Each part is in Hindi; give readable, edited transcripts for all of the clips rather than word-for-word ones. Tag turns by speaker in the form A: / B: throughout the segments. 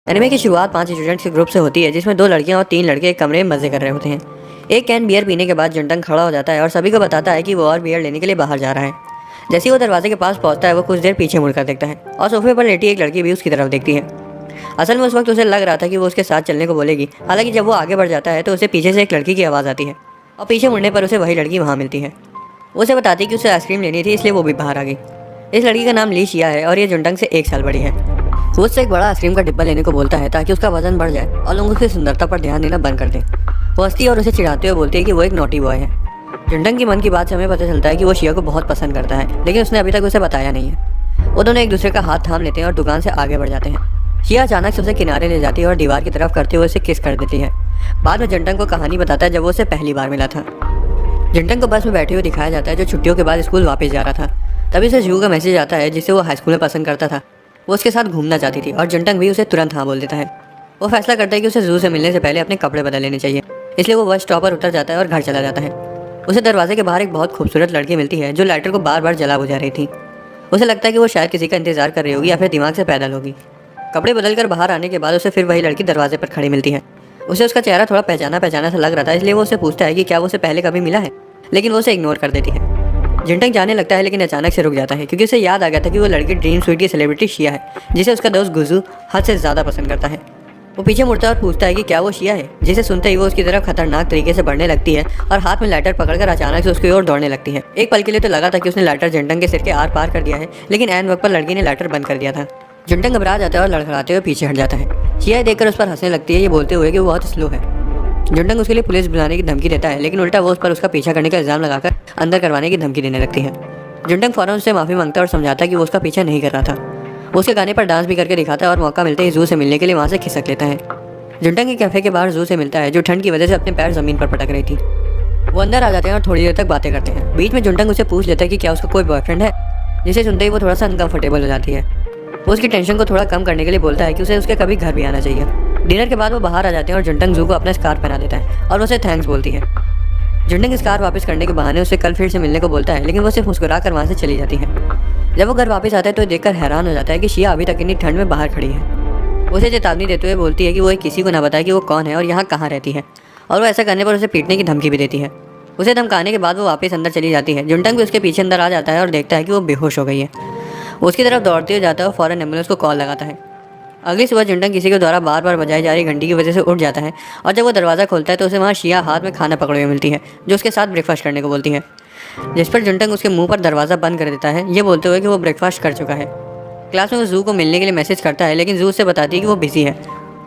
A: एनिमे की शुरुआत 5 स्टूडेंट्स के ग्रुप से होती है, जिसमें 2 लड़कियां और 3 लड़के एक कमरे में मजे कर रहे होते हैं। एक कैन बियर पीने के बाद जुंटंग खड़ा हो जाता है और सभी को बताता है कि वो और बियर लेने के लिए बाहर जा रहा है। जैसे ही वो दरवाजे के पास पहुंचता है, वो कुछ देर पीछे मुड़कर देखता है और सोफे पर लेटी एक लड़की भी उसकी तरफ देखती है। असल में उस वक्त उसे लग रहा था कि वो उसके साथ चलने को बोलेगी। हालांकि जब वो आगे बढ़ जाता है तो उसे पीछे से एक लड़की की आवाज़ आती है और पीछे मुड़ने पर उसे वही लड़की वहाँ मिलती है। वो उसे बताती है कि उसे आइसक्रीम लेनी थी, इसलिए वो भी बाहर आ गई। इस लड़की का नाम ली शिया है और ये जुंटंग से 1 साल बड़ी है। वो उससे एक बड़ा आइसक्रीम का डिब्बा लेने को बोलता है ताकि उसका वजन बढ़ जाए और लोग उसकी सुंदरता पर ध्यान देना बंद कर दें। वो हंसती और उसे चिढ़ाते हुए बोलती है कि वो एक नॉटी बॉय है। जुंटंग की मन की बात से हमें पता चलता है कि वो शिया को बहुत पसंद करता है, लेकिन उसने अभी तक उसे बताया नहीं है। वो दोनों एक दूसरे का हाथ थाम लेते हैं और दुकान से आगे बढ़ जाते हैं। शिया अचानक से उसे किनारे ले जाती है और दीवार की तरफ करते हुए उसे किस कर देती है। बाद में जुंटंग को कहानी बताता है जब वो उसे पहली बार मिला था। जुंटंग को बस में बैठे हुए दिखाया जाता है जो छुट्टियों के बाद स्कूल वापस जा रहा था। तभी उसे जू का मैसेज आता है जिसे वो हाई स्कूल में पसंद करता था। वो उसके साथ घूमना चाहती थी और जुंटंग भी उसे तुरंत हाँ बोल देता है। वो फैसला करता है कि उसे जू से मिलने से पहले अपने कपड़े बदल लेने चाहिए, इसलिए वो बस स्टॉप पर उतर जाता है और घर चला जाता है। उसे दरवाजे के बाहर एक बहुत खूबसूरत लड़की मिलती है जो लाइटर को बार बार जला बुझा रही थी। उसे लगता है कि वो शायद किसी का इंतजार कर रही होगी या फिर दिमाग से पैदल होगी। कपड़े बदल कर बाहर आने के बाद उसे फिर वही लड़की दरवाजे पर खड़ी मिलती है। उसे उसका चेहरा थोड़ा पहचाना पहचाना सा लग रहा था, इसलिए वो उसे पूछता है कि क्या वो उसे पहले कभी मिला है, लेकिन वो उसे इग्नोर कर देती है। जुंटंग जाने लगता है लेकिन अचानक से रुक जाता है क्योंकि उसे याद आ गया था कि वो लड़की ड्रीम स्वीट की सेलिब्रिटी शिया है, जिसे उसका दोस्त गुजू हद से ज़्यादा पसंद करता है। वो पीछे मुड़ता है और पूछता है कि क्या वो शिया है, जिसे सुनते ही वो उसकी तरफ खतरनाक तरीके से बढ़ने लगती है और हाथ में लाइटर पकड़कर अचानक से उसकी ओर दौड़ने लगती है। एक पल के लिए तो लगा था कि उसने लाइटर जुंटंग के सिर के आर पार कर दिया है, लेकिन ऐन वक्त पर लड़की ने लाइटर बंद कर दिया था। जुंटंग घबरा जाता है और लड़खड़ाते हुए पीछे हट जाता है। शिया देखकर उस पर हंसने लगती है, ये बोलते हुए कि वो बहुत स्लो है। जुंटंग उसके लिए पुलिस बुलाने की धमकी देता है, लेकिन उल्टा वो उस पर उसका पीछा करने का इल्जाम लगाकर अंदर करवाने की धमकी देने लगती है। जुंटंग फौरन उससे माफ़ी मांगता है और समझाता है कि वो उसका पीछा नहीं कर रहा था। वो उसके गाने पर डांस भी करके दिखाता है और मौका मिलते ही जू से मिलने के लिए वहाँ से खिसक लेता है। जुंटंग एक कैफे के बाहर जू से मिलता है जो ठंड की वजह से अपने पैर ज़मीन पर पटक रही थी। वो अंदर आ जाते हैं और थोड़ी देर तक बातें करते हैं। बीच में जुंटंग उसे पूछ लेता है कि क्या उसका कोई बॉयफ्रेंड है, जिसे सुनते ही वो थोड़ा सा अनकंफर्टेबल हो जाती है। वो उसकी टेंशन को थोड़ा कम करने के लिए बोलता है कि उसे उसके कभी घर भी आना चाहिए। डिनर के बाद वो बाहर आ जाते हैं और जुंटंग जू को अपना स्कार्फ पहना देता है और उसे थैंक्स बोलती है। जुंटंग स्कार्फ वापस करने के बहाने उसे कल फिर से मिलने को बोलता है, लेकिन वो सिर्फ मुस्कुरा कर वहाँ से चली जाती है। जब वो घर वापस आता है तो देखकर हैरान हो जाता है कि शिया अभी तक इतनी ठंड में बाहर खड़ी है। उसे चेतावनी देते हुए बोलती है कि वो किसी को ना बताए कि वो कौन है और यहाँ कहाँ रहती है, और वो ऐसा करने पर उसे पीटने की धमकी भी देती है। उसे धमकाने के बाद वो वापस अंदर चली जाती है। जुंटंग भी उसके पीछे अंदर आ जाता है और देखता है कि वो बेहोश हो गई है। वो उसकी तरफ दौड़ते हुए जाता है और फौरन एम्बुलेंस को कॉल लगाता है। अगली सुबह जुंटंग किसी के द्वारा बार बार बजाई जा रही घंटी की वजह से उठ जाता है और जब वो दरवाज़ा खोलता है तो उसे वहाँ शिया हाथ में खाना पकड़े हुए मिलती है, जो उसके साथ ब्रेकफास्ट करने को बोलती है। जिस पर जुंटंग उसके मुंह पर दरवाज़ा बंद कर देता है, ये बोलते हुए कि वो ब्रेकफास्ट कर चुका है। क्लास में वो जू को मिलने के लिए मैसेज करता है, लेकिन जू उससे बताती है कि वो बिजी है।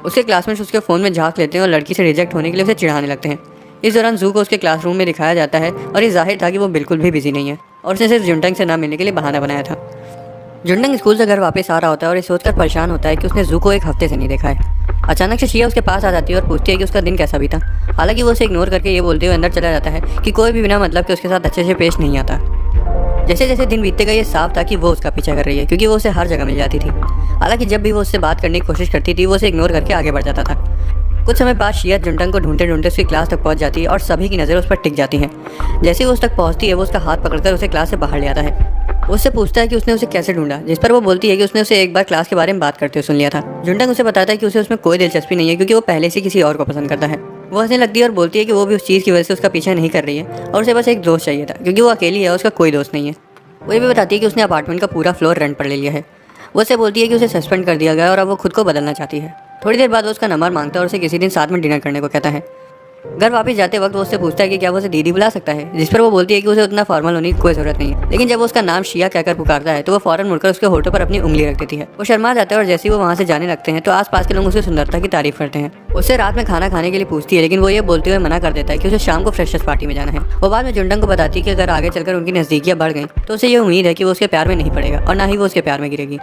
A: उसके क्लासमेट्स उसके फ़ोन में झांक लेते हैं और लड़की से रिजेक्ट होने के लिए उसे चिढ़ाने लगते हैं। इस दौरान जू को उसके क्लासरूम में दिखाया जाता है और ये जाहिर था कि वो बिल्कुल भी बिजी नहीं है और उसने सिर्फ जुंटंग से ना मिलने के लिए बहाना बनाया था। जुंटंग स्कूल से घर वापस आ रहा होता है और ये सोचकर परेशान होता है कि उसने जू को 1 हफ्ते से नहीं देखा है। अचानक से शिया उसके पास आ जाती है और पूछती है कि उसका दिन कैसा बीता। हालांकि वो उसे इग्नोर करके ये बोलते हुए अंदर चला जाता है कि कोई भी बिना मतलब के उसके साथ अच्छे से पेश नहीं आता। जैसे जैसे दिन बीतते गए ये साफ था कि वो उसका पीछा कर रही है, क्योंकि वो उसे हर जगह मिल जाती थी। हालांकि जब भी वो उससे बात करने की कोशिश करती थी वो उसे इग्नोर करके आगे बढ़ जाता था। कुछ समय बाद शिया जुंटंग को ढूंढते ढूंढते उसकी क्लास तक पहुंच जाती है और सभी की नज़र उस पर टिक जाती है। जैसे ही वो उस तक पहुंचती है वो उसका हाथ पकड़कर उसे क्लास से बाहर ले आता है। वो उससे पूछता है कि उसने उसे कैसे ढूंढा, जिस पर वो बोलती है कि उसने उसे एक बार क्लास के बारे में बात करते हुए सुन लिया था। जुंटंग उसे बताता है कि उसे उसमें कोई दिलचस्पी नहीं है क्योंकि वो पहले से किसी और को पसंद करता है। वो हंसने लगती है और बोलती है कि वो भी उस चीज़ की वजह से उसका पीछा नहीं कर रही है और उसे बस एक दोस्त चाहिए था, क्योंकि वो अकेली है, उसका कोई दोस्त नहीं है। वो ये भी बताती है कि उसने अपार्टमेंट का पूरा फ्लोर रेंट पर ले लिया है। वो उसे बोलती है कि उसे सस्पेंड कर दिया गया और अब वो खुद को बदलना चाहती है। थोड़ी देर बाद वो उसका नंबर मांगता है और उसे किसी दिन साथ में डिनर करने को कहता है। घर वापस जाते वक्त वो उससे पूछता है कि क्या वो उसे दीदी बुला सकता है, जिस पर वो बोलती है कि उसे उतना फॉर्मल होने की कोई ज़रूरत नहीं है। लेकिन जब वो उसका नाम शिया कहकर पुकारता है तो वो फौरन मुड़कर उसके होठों पर अपनी उंगली रख देती है। वो शर्मा जाता है और जैसे ही वो वहाँ से जाने लगते हैं तो आसपास के लोग उसकी सुंदरता की तारीफ करते हैं। उससे रात में खाना खाने के लिए पूछती है, लेकिन वो ये बोलते हुए मना कर देता है कि उसे शाम को फ्रेशर्स पार्टी में जाना है। वो बाद में जुंटंग को बताती है कि अगर आगे चलकर उनकी नज़दीकियाँ बढ़ गई तो उसे ये उम्मीद है कि वो उसके प्यार में नहीं पड़ेगा और ना ही वो उसके प्यार में गिरेगी।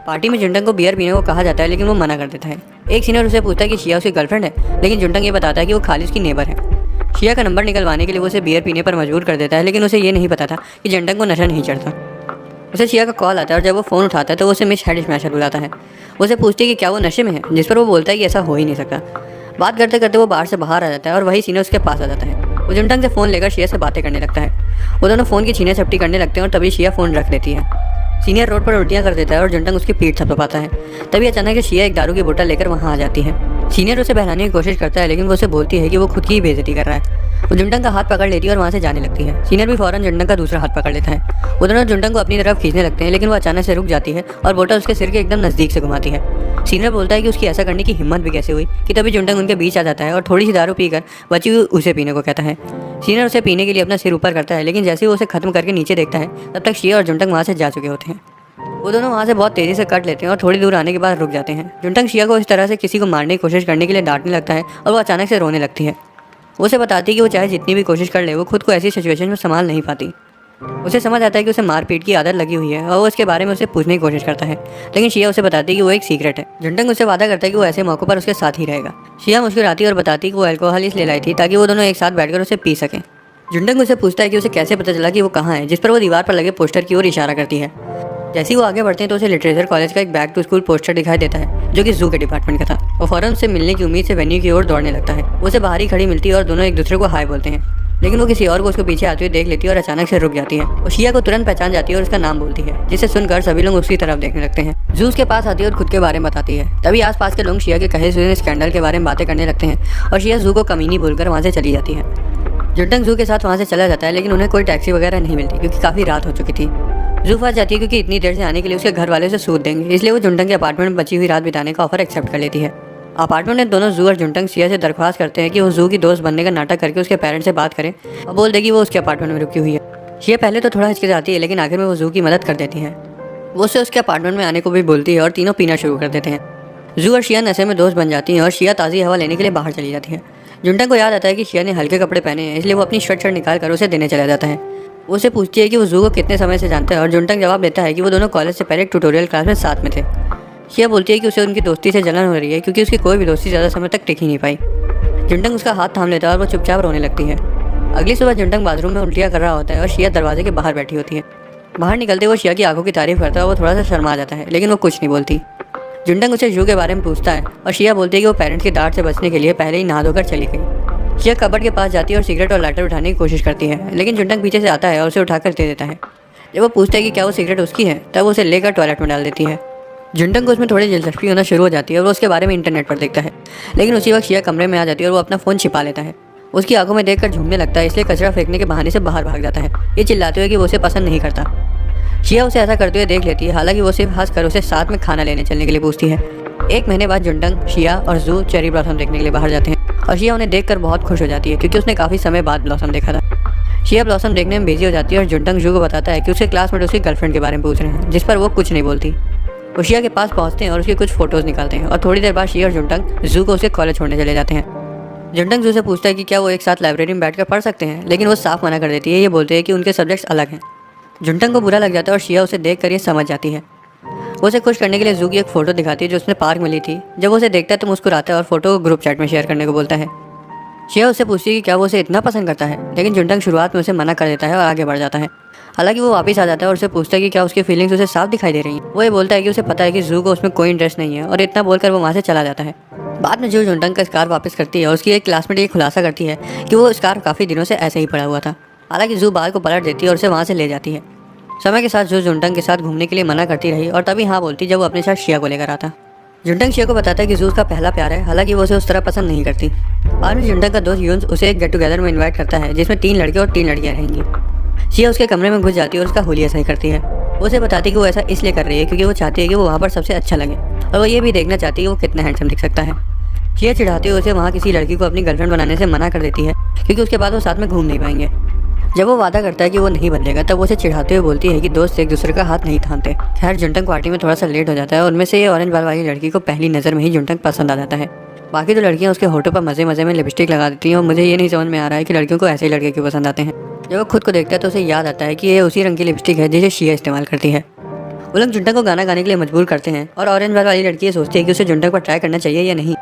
A: पार्टी में जुंटंग को बियर पीने को कहा जाता है, लेकिन वो मना कर देता है। एक सीनियर उसे पूछता है कि शिया उसकी गर्लफ्रेंड है, लेकिन जुंटंग ये बताता है कि वो खाली उसकी नेबर है। शिया का नंबर निकलवाने के लिए वो उसे बियर पीने पर मजबूर कर देता है, लेकिन उसे ये नहीं पता था कि जुंटंग को नशा नहीं चढ़ता। उसे शिया का कॉल आता है और जब वो फ़ोन उठाता है तो वो उसे मिस हेड स्मैशर बुलाता है। वो उसे पूछती है कि क्या वो नशे में है, जिस पर वो बोलता है कि ऐसा हो ही नहीं सकता। बात करते करते वो बाहर से बाहर आ जाता है और वही सीनियर उसके पास आ जाता है। वो जुंटंग से फ़ोन लेकर शिया से बातें करने लगता है। वो दोनों फ़ोन की छीने झपटी करने लगते हैं और तभी शिया फ़ोन रख देती है। सीनियर रोड पर उल्टियां कर देता है और जुंटंग उसकी पीठ थपथपाता है। तभी अचानक शिया एक दारू की बोतल लेकर वहां आ जाती है। सीनियर उसे बहलाने की कोशिश करता है, लेकिन वो उसे बोलती है कि वो खुद की ही बेइज्जती कर रहा है। वो जुंटंग का हाथ पकड़ लेती है और वहां से जाने लगती है। सीनियर भी फौरन जुंटंग का दूसरा हाथ पकड़ लेता है। वो दोनों जुंटंग को अपनी तरफ खींचने लगते हैं, लेकिन वो अचानक से रुक जाती है और बोतल उसके सिर के एकदम नजदीक से घुमाती है। सीनियर बोलता है कि उसकी ऐसा करने की हिम्मत भी कैसे हुई कि तभी जुंटंग उनके बीच आ जाता है और थोड़ी सी दारू पीकर बची हुई उसे पीने को कहता है। सीनियर उसे पीने के लिए अपना सिर ऊपर करता है, लेकिन जैसे ही वो उसे खत्म करके नीचे देखता है तब तक शिया और जुंटंग वहाँ से जा चुके होते हैं। वो दोनों वहाँ से बहुत तेज़ी से कट लेते हैं और थोड़ी दूर आने के बाद रुक जाते हैं। जुंटंग शिया को इस तरह से किसी को मारने की कोशिश करने के लिए डांटने लगता है और वो अचानक से रोने लगती है। वो उसे बताती है कि वो चाहे जितनी भी कोशिश कर ले वो खुद को ऐसी सिचुएशन में संभाल नहीं पाती। उसे समझ आता है कि उसे मारपीट की आदत लगी हुई है और वो इसके बारे में उसे पूछने की कोशिश करता है, लेकिन शिया उसे बताती है कि वो एक सीक्रेट है। जुंटंग उससे वादा करता है कि वो ऐसे मौक़ों पर उसके साथ ही रहेगा। शिया मुस्कुराती है और बताती है कि वो अल्कोहल इसलिए लाई थी ताकि वो दोनों एक साथ बैठकर उसे पी सकें। जुंटंग उसे पूछता है कि उसे कैसे पता चला कि वो कहाँ है, जिस पर वो दीवार पर लगे पोस्टर की ओर इशारा करती है। जैसे ही वो आगे बढ़ते हैं तो उसे लिटरेचर कॉलेज का एक बैक टू स्कूल पोस्टर दिखाई देता है, जो कि जू के डिपार्टमेंट का था। वो फौरन उससे मिलने की उम्मीद से वेन्यू की ओर दौड़ने लगता है। वो उसे बाहर ही खड़ी मिलती है और दोनों एक दूसरे को हाय बोलते हैं, लेकिन वो किसी और को उसके पीछे आते हुए देख लेती है और अचानक से रुक जाती है। वो शिया को तुरंत पहचान जाती है और उसका नाम बोलती है, जिसे सुनकर सभी लोग उसकी तरफ देखने लगते हैं। जू उसके पास आती है और खुद के बारे में बताती है। तभी आसपास के लोग शिया के कहे सुने स्कैंडल के बारे में बातें करने लगते हैं और शिया जू को कमीनी बोलकर वहाँ से चली जाती है। जुंटंग जू के साथ वहाँ से चला जाता है, लेकिन उन्हें कोई टैक्सी वगैरह नहीं मिलती क्योंकि काफ़ी रात हो चुकी थी। जू फंस जाती है क्योंकि इतनी देर से आने के लिए उसके घर वाले उसे सूद देंगे, इसलिए वो जुंटंग के अपार्टमेंट में बची हुई रात बिताने का ऑफर एक्सेप्ट कर लेती है। अपार्टमेंट में दोनों जू और जुंटंग शिया से दरख्वास्त करते हैं कि वो जू की दोस्त बनने का नाटक करके उसके पेरेंट्स से बात करें और बोल देगी वो उसके अपार्टमेंट में रुकी हुई है। शिया पहले तो थोड़ा हिचकिचाती है, लेकिन आखिर में वो जू की मदद कर देती है। वो उसे उसके अपार्टमेंट में आने को भी बोलती है और तीनों पीना शुरू कर देते हैं। जू और शिया नशे में दोस्त बन जाती हैं और शिया ताज़ी हवा लेने के लिए बाहर चली जाती है। जुंटंग को याद आता है कि शिया ने हल्के कपड़े पहने हैं, इसलिए वो अपनी शर्ट निकाल कर उसे देने चला जाता है। वो उसे पूछती है कि वो जू को कितने समय से जानता है और जुंटंग जवाब देता है कि वो दोनों कॉलेज से पहले ट्यूटोरियल क्लास में साथ में थे। शिया बोलती है कि उसे उनकी दोस्ती से जलन हो रही है क्योंकि उसकी कोई भी दोस्ती ज़्यादा समय तक टिक ही नहीं पाई। जुंटंग उसका हाथ थाम लेता है और वो चुपचाप रोने लगती है। अगली सुबह जुंटंग बाथरूम में उल्टियाँ कर रहा होता है और शिया दरवाजे के बाहर बैठी होती है। बाहर निकलते वो शिया की आंखों की तारीफ करता है और वो थोड़ा सा शर्मा जाता है, लेकिन वो कुछ नहीं बोलती। जुंटंग उसे जू के बारे में पूछता है और शिया बोलती है कि वो पेरेंट्स की डांट से बचने के लिए पहले ही नहा धोकर चली गई। शिया कबर्ड के पास जाती है और सिगरेट और लाइटर उठाने की कोशिश करती है, लेकिन जुंटंग पीछे से आता है और उसे उठाकर दे देता है। जब वो पूछता है कि क्या वो सिगरेट उसकी है, तब वो उसे लेकर टॉयलेट में डाल देती है। जुंटंग को उसमें थोड़ी दिलचस्पी होना शुरू हो जाती है और वो उसके बारे में इंटरनेट पर देखता है, लेकिन उसी वक्त शिया कमरे में आ जाती है और वो अपना फ़ोन छिपा लेता है। उसकी आंखों में देखकर झूमने लगता है, इसलिए कचरा फेंकने के बहाने से बाहर भाग जाता है, ये चिल्लाते हुए कि वो उसे पसंद नहीं करता। शिया उसे ऐसा करते हुए देख लेती है, हालांकि वो सिर्फ हंस कर उसे साथ में खाना लेने चलने के लिए पूछती है। एक महीने बाद जुंटंग, शिया और जू चेरी ब्लॉसम देखने के लिए बाहर जाते हैं और शिया उन्हें देखकर बहुत खुश हो जाती है क्योंकि उसने काफ़ी समय बाद ब्लॉसम देखा था। शिया ब्लॉसम देखने में बिजी हो जाती है और जुंटंग जू को बताता है कि उसके क्लासमेट उसकी गर्लफ्रेंड के बारे में पूछ रहे हैं, जिस पर वो कुछ नहीं बोलती। वो शिया के पास पहुंचते हैं और उसकी कुछ फोटोज़ निकालते हैं और थोड़ी देर बाद शिया और जुंटंग जू को उसके कॉलेज छोड़ने चले जाते हैं। जुंटंग जू से पूछता है कि क्या वो एक साथ लाइब्रेरी में बैठकर पढ़ सकते हैं, लेकिन वो साफ मना कर देती है। ये बोलते हैं कि उनके सब्जेक्ट्स अलग हैं। जुंटंग को बुरा लग जाता है और शिया उसे देख कर ये समझ जाती है। वो उसे खुश करने के लिए जू की एक फ़ोटो दिखाती है जो उसने पार्क में ली थी। जब वो उसे देखता है तो मुस्कुराता है और फोटो को ग्रुप चैट में शेयर करने को बोलता है। शिया उससे पूछती है कि क्या वो उसे इतना पसंद करता है, लेकिन जुंटंग शुरुआत में उसे मना कर देता है और आगे बढ़ जाता है। हालांकि वो वापस आ जाता है और उससे पूछता है कि क्या उसकी फीलिंग्स उसे साफ दिखाई दे रही हैं। वो ये बोलता है कि उसे पता है कि जू को उसमें कोई इंटरेस्ट नहीं है और इतना बोलकर वो वहाँ से चला जाता है। बाद में जू जुंटंग का स्कार्फ वापस करती है और उसकी एक क्लासमेट ये खुलासा करती है कि वो स्कार्फ काफ़ी दिनों से ऐसे ही पड़ा हुआ था। हालांकि जू बाल को पलट देती है और उसे वहाँ से ले जाती है। समय के साथ जू जुंटंग के साथ घूमने के लिए मना करती रही और तभी हाँ बोलती जब वो अपने साथ शिया को लेकर आता। जुंटंग शिया को बताता है कि जू उसका पहला प्यार है, हालांकि वो उसे उस तरह पसंद नहीं करती। बाद में जुंटंग का दोस्त यून्स उसे एक गेट टुगेदर में इन्वाइट करता है जिसमें 3 लड़के और 3 लड़कियां रहेंगी। शिया उसके कमरे में घुस जाती है और उसका हुलिया सही करती है। वो उसे बताती है कि वो ऐसा इसलिए कर रही है क्योंकि वो चाहती है कि वो वहाँ पर सबसे अच्छा लगे और वो ये भी देखना चाहती है कि वो कितना हैंडसम दिख सकता है। शिया चिढ़ाती हुए उसे वहाँ किसी लड़की को अपनी गर्लफ्रेंड बनाने से मना कर देती है क्योंकि उसके बाद वो साथ में घूम नहीं पाएंगे। जब वो वादा करता है कि वो नहीं बदलेगा, तब वो उसे चिढ़ाते हुए बोलती है कि दोस्त एक दूसरे का हाथ नहीं थामते। खैर जुंटंग पार्टी में थोड़ा सा लेट हो जाता है और उनमें से ये ऑरेंज बाल वाली लड़की को पहली नज़र में ही जुंटंग पसंद आ जाता है। बाकी तो लड़कियां उसके होठों पर मज़े मज़े में लिपस्टिक लगा देती हैं और मुझे ये नहीं समझ में आ रहा है कि लड़कियों को ऐसे ही लड़के क्यों पसंद आते हैं। जब वो खुद को देखता है तो उसे याद आता है कि ये उसी रंग की लिपस्टिक है जिसे शिया इस्तेमाल करती है। वो लोग जुंटंग को गाना गाने के लिए मजबूर करते हैं और ऑरेंज बाल वाली लड़की ये सोचती है कि उसे जुंटंग पर ट्राई करना चाहिए या नहीं।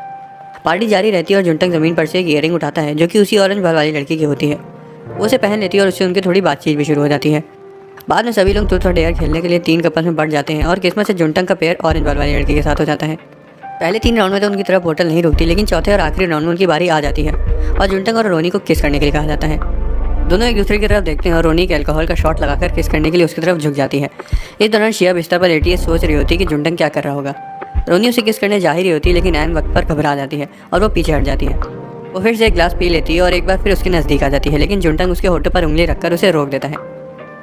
A: पार्टी जारी रहती है और जुंटंग ज़मीन पर से एक ईयरिंग उठाता है जो कि उसी ऑरेंज बाल वाली लड़की की होती है। वो उसे पहन लेती है और उससे उनकी थोड़ी बातचीत भी शुरू हो जाती है। बाद में सभी लोग ट्रूथ और डेयर खेलने के लिए 3 कपल्स में बढ़ जाते हैं और किस्मत से जुंटंग का पेयर ऑरेंज बाल वाली लड़की के साथ हो जाता है। पहले 3 राउंड में तो उनकी तरफ बोतल नहीं रुकती, लेकिन चौथे और आखिरी राउंड में उनकी बारी आ जाती है और जुंटंग और रोनी को किस करने के लिए कहा जाता है। दोनों एक दूसरे की तरफ देखते हैं और रोनी के अल्कोहल का शॉट लगाकर किस करने के लिए उसकी तरफ झुक जाती है। इस दौरान शिया बिस्तर पर लेटी सोच रही होती है कि जुंडंग क्या कर रहा होगा। रोनी उसे किस करने जा ही रही होती है, लेकिन ऐन वक्त पर घबरा जाती है और वो पीछे हट जाती है। वो फिर से एक गिलास पी लेती है और एक बार फिर उसके नज़दीक आ जाती है, लेकिन जुंडंग उसके होठों पर उंगली रखकर उसे रोक देता है।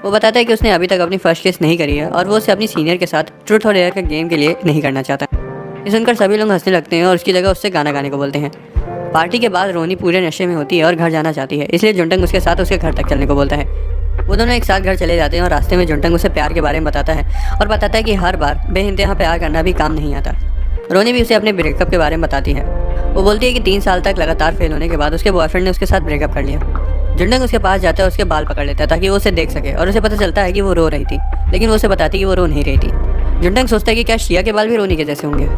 A: वो बताता है कि उसने अभी तक अपनी फर्स्ट किस नहीं करी है और वो उसे अपनी सीनियर के साथ ट्रूथ और डेयर का गेम के लिए नहीं करना चाहता। ये सुनकर सभी लोग हंसने लगते हैं और उसकी जगह उससे गाना गाने को बोलते हैं। पार्टी के बाद रोनी पूरे नशे में होती है और घर जाना चाहती है, इसलिए जुंडंग उसके साथ उसके घर तक चलने को बोलता है। वो दोनों एक साथ घर चले जाते हैं और रास्ते में जुंडंग उसे प्यार के बारे में बताता है और बताता है कि हर बार बेइंतहा प्यार करना भी काम नहीं आता। रोनी भी उसे अपने ब्रेकअप के बारे में बताती है। वो बोलती है कि 3 साल तक लगातार फेल होने के बाद उसके बॉयफ्रेंड ने उसके साथ ब्रेकअप कर लिया। जुंडंग उसके पास जाता है और उसके बाल पकड़ लेता है ताकि वो उसे देख सके और उसे पता चलता है कि वो रो रही थी, लेकिन वो उसे बताती कि वो रो नहीं रही थी। जुंडंग सोचता है कि क्या शिया के बाल भी रोनी के जैसे होंगे।